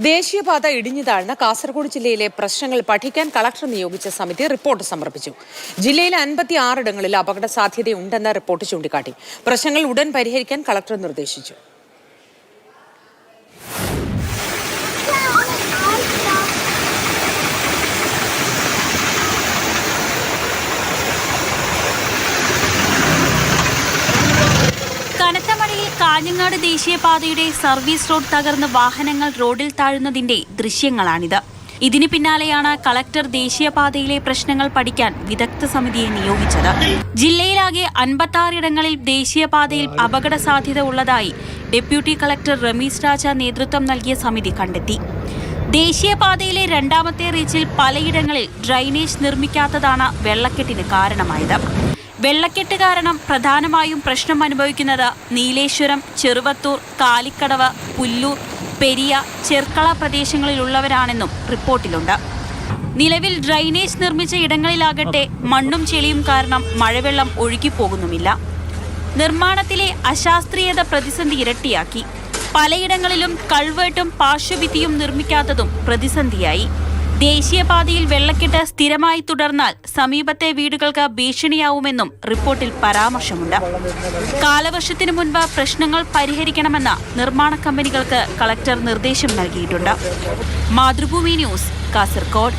ദേശീയപാത ഇടിഞ്ഞു താഴ്ന്ന കാസർഗോഡ് ജില്ലയിലെ പ്രശ്നങ്ങൾ പഠിക്കാൻ കളക്ടർ നിയോഗിച്ച സമിതി റിപ്പോർട്ട് സമർപ്പിച്ചു. ജില്ലയിലെ 56 ഇടങ്ങളിൽ അപകട സാധ്യതയുണ്ടെന്ന റിപ്പോർട്ട് ചൂണ്ടിക്കാട്ടി. പ്രശ്നങ്ങൾ ഉടൻ പരിഹരിക്കാൻ കളക്ടർ നിർദ്ദേശിച്ചു. കനത്ത മഴയിൽ കാഞ്ഞങ്ങാട് ദേശീയപാതയുടെ സർവീസ് റോഡ് തകർന്ന് വാഹനങ്ങൾ റോഡിൽ താഴുന്നതിന്റെ ദൃശ്യങ്ങളാണിത്. ഇതിന് പിന്നാലെയാണ് കളക്ടർ ദേശീയപാതയിലെ പ്രശ്നങ്ങൾ പഠിക്കാൻ വിദഗ്ധ സമിതിയെ നിയോഗിച്ചത്. ജില്ലയിലാകെ 56 ഇടങ്ങളിൽ ദേശീയപാതയിൽ അപകട സാധ്യത ഉള്ളതായി ഡെപ്യൂട്ടി കളക്ടർ റമീസ് രാജ നേതൃത്വം നൽകിയ സമിതി കണ്ടെത്തി. ദേശീയപാതയിലെ രണ്ടാമത്തെ റീച്ചിൽ പലയിടങ്ങളിൽ ഡ്രൈനേജ് നിർമ്മിക്കാത്തതാണ് വെള്ളക്കെട്ടിന് കാരണമായത്. വെള്ളക്കെട്ട് കാരണം പ്രധാനമായും പ്രശ്നം അനുഭവിക്കുന്നത് നീലേശ്വരം, ചെറുവത്തൂർ, കാലിക്കടവ്, പുല്ലൂർ, പെരിയ, ചെർക്കള പ്രദേശങ്ങളിലുള്ളവരാണെന്നും റിപ്പോർട്ടിലുണ്ട്. നിലവിൽ ഡ്രൈനേജ് നിർമ്മിച്ച ഇടങ്ങളിലാകട്ടെ മണ്ണും ചെളിയും കാരണം മഴവെള്ളം ഒഴുകിപ്പോകുന്നുമില്ല. നിർമ്മാണത്തിലെ അശാസ്ത്രീയത പ്രതിസന്ധി ഇരട്ടിയാക്കി. പലയിടങ്ങളിലും കൾവേട്ടും പാർശ്വഭിത്തിയും നിർമ്മിക്കാത്തതും പ്രതിസന്ധിയായി. ദേശീയപാതയിൽ വെള്ളക്കെട്ട് സ്ഥിരമായി തുടർന്നാൽ സമീപത്തെ വീടുകൾക്ക് ഭീഷണിയാവുമെന്നും റിപ്പോർട്ടിൽ പരാമർശമുണ്ട്. കാലവർഷത്തിനു മുൻപ് പ്രശ്നങ്ങൾ പരിഹരിക്കണമെന്ന് നിർമ്മാണ കമ്പനികൾക്ക് കളക്ടർ നിർദ്ദേശം നൽകിയിട്ടുണ്ട്. മാതൃഭൂമി ന്യൂസ്, കാസർഗോഡ്.